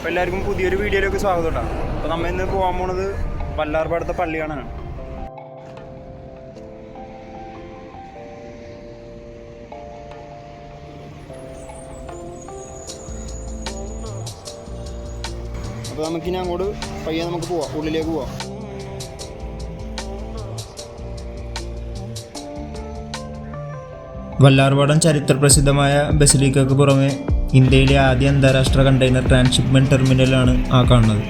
അപ്പോൾ എല്ലാവർക്കും പുതിയൊരു വീഡിയോയിലേക്ക് സ്വാഗതം കേട്ടോ. അപ്പോൾ നമ്മൾ ഇന്ന് പോകാൻ പോണത് വല്ലാർപാടത്തെ പള്ളിയാണ്. അപ്പോൾ നമുക്കിനി അങ്ങോട്ട് പയ്യെ നമുക്ക് പോവാം, ഉള്ളിലേക്ക് പോവാം. വല്ലാർപാടം ചരിത്രപ്രസിദ്ധമായ ബസിലിക്കയ്ക്ക് പുറമെ ഇന്ത്യയിലെ ആദ്യ അന്താരാഷ്ട്ര കണ്ടെയ്നർ ട്രാൻസ്ഷിപ്മെൻറ്റ് ടെർമിനലാണ് ആ കാണുന്നത്.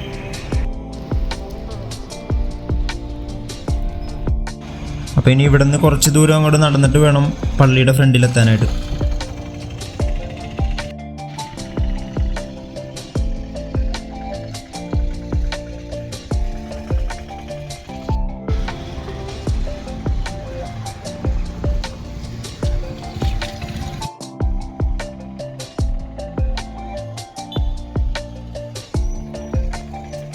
അപ്പോൾ ഇനി ഇവിടെ നിന്ന് കുറച്ച് ദൂരം അങ്ങോട്ട് നടന്നിട്ട് വേണം പള്ളിയുടെ ഫ്രണ്ടിലെത്താനായിട്ട്.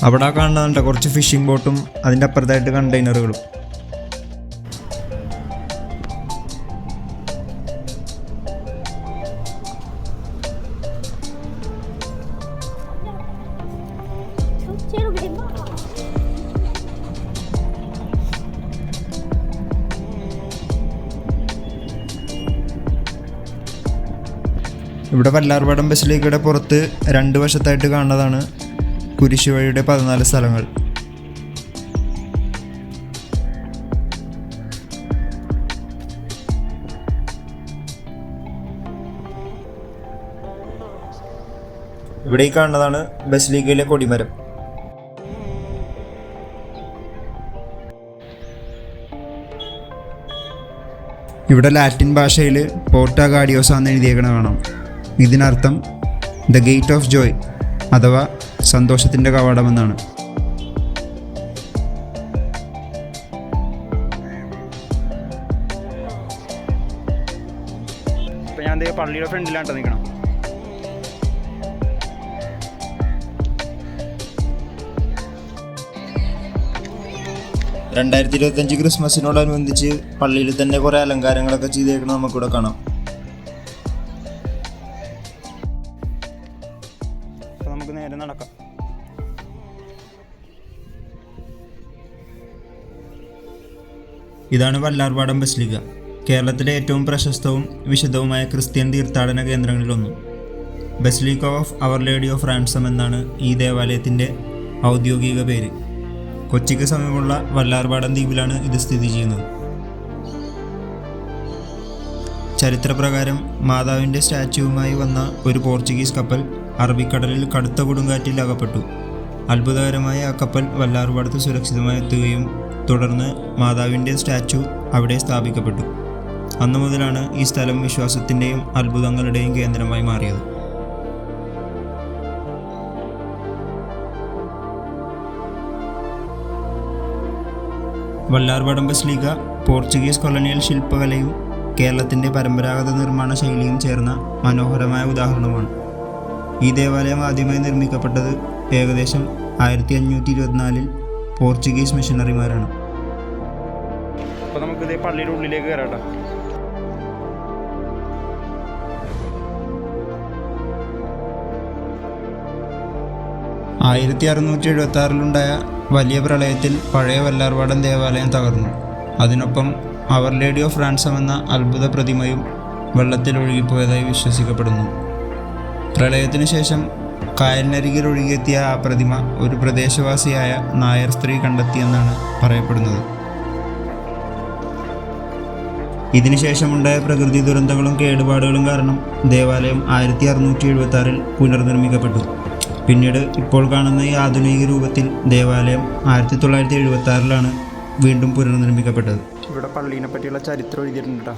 അവിടെ കാണുന്നുണ്ട് കുറച്ച് ഫിഷിംഗ് ബോട്ടും അതിൻ്റെ അപ്പുറത്തായിട്ട് കണ്ടെയ്നറുകളും. ഇവിടെ വല്ലാർപാടം ബസിലിക്കയുടെ പുറത്ത് രണ്ട് വശത്തായിട്ട് കാണുന്നതാണ് കുരിശുവഴിയുടെ 14 സ്ഥലങ്ങൾ. ഇവിടെ ഈ കാണുന്നതാണ് ബസിലിക്കയിലെ കൊടിമരം. ഇവിടെ ലാറ്റിൻ ഭാഷയിൽ പോർട്ട ഗാഡിയോസ എന്ന് എഴുതിയേക്കണ കാണാം. ഇതിനർത്ഥം ദ ഗേറ്റ് ഓഫ് ജോയ് അഥവാ സന്തോഷത്തിൻ്റെ കവാടമെന്നാണ്. ഇപ്പം ഞാൻ പള്ളിയുടെ ഫ്രണ്ടിലാട്ടോ നിൽക്കണം. ക്രിസ്മസിനോടനുബന്ധിച്ച് പള്ളിയിൽ തന്നെ കുറേ അലങ്കാരങ്ങളൊക്കെ ചെയ്തേക്കണം നമുക്കിവിടെ കാണാം. അപ്പോൾ നമുക്ക് നേരെ നടക്കാം. ഇതാണ് വല്ലാർപാടം ബസിലിക്ക, കേരളത്തിലെ ഏറ്റവും പ്രശസ്തവും വിശദവുമായ ക്രിസ്ത്യൻ തീർത്ഥാടന കേന്ദ്രങ്ങളിലൊന്നും. Basilica of our lady of ransom എന്നാണ് ഈ ദേവാലയത്തിൻ്റെ ഔദ്യോഗിക പേര്. കൊച്ചിക്ക് സമീപമുള്ള വല്ലാർപാടം ദ്വീപിലാണ് ഇത് സ്ഥിതി ചെയ്യുന്നത്. ചരിത്രപ്രകാരം മാതാവിൻ്റെ സ്റ്റാച്യുവുമായി വന്ന ഒരു പോർച്ചുഗീസ് കപ്പൽ അറബിക്കടലിൽ കടുത്ത കൊടുങ്കാറ്റിൽ അകപ്പെട്ടു. അത്ഭുതകരമായ ആ കപ്പൽ വല്ലാർപാടത്ത് സുരക്ഷിതമായി എത്തുകയും തുടർന്ന് മാതാവിൻ്റെ സ്റ്റാച്യു അവിടെ സ്ഥാപിക്കപ്പെട്ടു. അന്നു മുതലാണ് ഈ സ്ഥലം വിശ്വാസത്തിൻ്റെയും അത്ഭുതങ്ങളുടെയും കേന്ദ്രമായി മാറിയത്. വല്ലാർപാടം ബസിലിക്ക പോർച്ചുഗീസ് കൊളോണിയൽ ശില്പകലയും കേരളത്തിൻ്റെ പരമ്പരാഗത നിർമ്മാണ ശൈലിയും ചേർന്ന മനോഹരമായ ഉദാഹരണമാണ്. ഈ ദേവാലയം ആദ്യമായി നിർമ്മിക്കപ്പെട്ടത് ഏകദേശം 1524 പോർച്ചുഗീസ് മിഷണറിമാരാണ്. അപ്പോൾ നമുക്കിത് പള്ളിയുടെ ഉള്ളിലേക്ക് കയറാം. 1676 വലിയ പ്രളയത്തിൽ പഴയ വല്ലാർപാടം ദേവാലയം തകർന്നു. അതിനൊപ്പം അവർ ലേഡി ഓഫ് റാൻസം എന്ന അത്ഭുത പ്രതിമയും വെള്ളത്തിൽ ഒഴുകിപ്പോയതായി വിശ്വസിക്കപ്പെടുന്നു. പ്രളയത്തിനു ശേഷം കായലിനരികിൽ ഒഴുകിയെത്തിയ ആ പ്രതിമ ഒരു പ്രദേശവാസിയായ നായർ സ്ത്രീ കണ്ടെത്തിയെന്നാണ് പറയപ്പെടുന്നത്. ഇതിനുശേഷമുണ്ടായ പ്രകൃതി ദുരന്തങ്ങളും കേടുപാടുകളും കാരണം ദേവാലയം 1676 പുനർനിർമ്മിക്കപ്പെട്ടു. പിന്നീട് ഇപ്പോൾ കാണുന്ന ഈ ആധുനിക രൂപത്തിൽ ദേവാലയം 1976 വീണ്ടും പുനർനിർമ്മിക്കപ്പെട്ടത്. ഇവിടെ പള്ളീനെ പറ്റിയുള്ള ചരിത്രം എഴുതിയിട്ടുണ്ട് കേട്ടോ.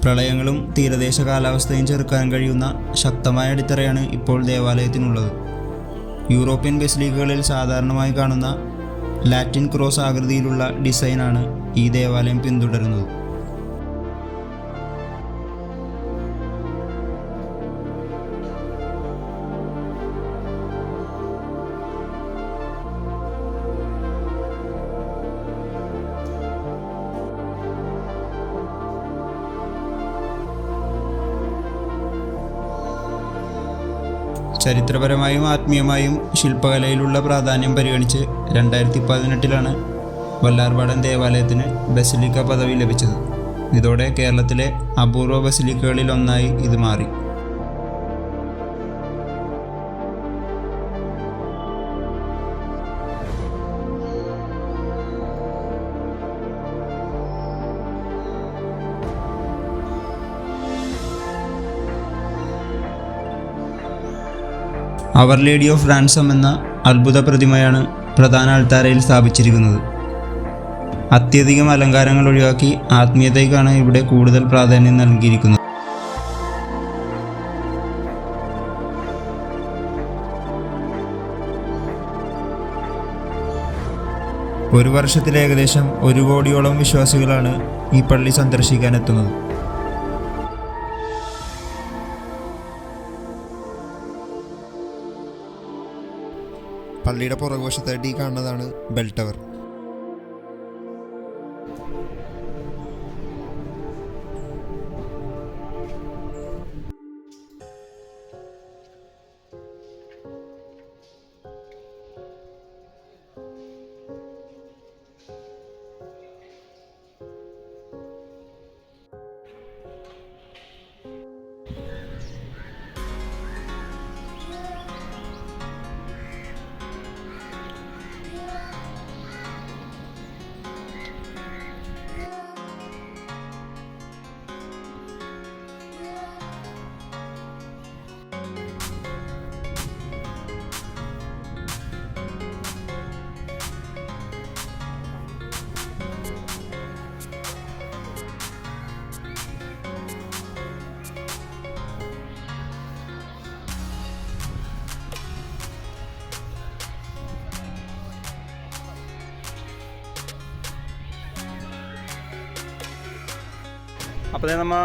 പ്രളയങ്ങളും തീരദേശ കാലാവസ്ഥയും ചെറുക്കാൻ കഴിയുന്ന ശക്തമായ അടിത്തറയാണ് ഇപ്പോൾ ദേവാലയത്തിനുള്ളത്. യൂറോപ്യൻ ബസിലിക്കകളിൽ സാധാരണമായി കാണുന്ന ലാറ്റിൻ ക്രോസ് ആകൃതിയിലുള്ള ഡിസൈനാണ് ഈ ദേവാലയം പിന്തുടരുന്നത്. ചരിത്രപരമായും ആത്മീയമായും ശില്പകലയിലുള്ള പ്രാധാന്യം പരിഗണിച്ച് 2018 വല്ലാർപാടം ദേവാലയത്തിന് ബസിലിക്ക പദവി ലഭിച്ചത്. ഇതോടെ കേരളത്തിലെ അപൂർവ ബസിലിക്കകളിൽ ഒന്നായി ഇത് മാറി. അവർ ലേഡി ഓഫ് റാൻസം എന്ന അത്ഭുത പ്രതിമയാണ് പ്രധാന അൾത്താരയിൽ സ്ഥാപിച്ചിരിക്കുന്നത്. അത്യധികം അലങ്കാരങ്ങൾ ഒഴിവാക്കി ആത്മീയതയ്ക്കാണ് ഇവിടെ കൂടുതൽ പ്രാധാന്യം നൽകിയിരിക്കുന്നത്. ഒരു വർഷത്തിൽ ഏകദേശം 1 കോടിയോളം വിശ്വാസികളാണ് ഈ പള്ളി സന്ദർശിക്കാൻ എത്തുന്നത്. പള്ളിയുടെ പുറകുവശത്തായിട്ട് ഈ കാണുന്നതാണ് ബെൽ ടവർ. അപ്പോൾ നമ്മൾ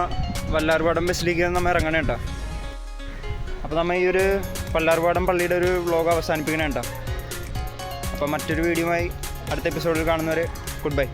വല്ലാർപാടം ബസിലിക്കയിൽ നമ്മൾ ഇറങ്ങണേ കേട്ടോ. അപ്പോൾ നമ്മൾ ഈ ഒരു വല്ലാർപാടം പള്ളിയുടെ ഒരു വ്ലോഗ് അവസാനിപ്പിക്കണേ കേട്ടോ. അപ്പോൾ മറ്റൊരു വീഡിയോയുമായി അടുത്ത എപ്പിസോഡിൽ കാണുന്നവരെ ഗുഡ് ബൈ.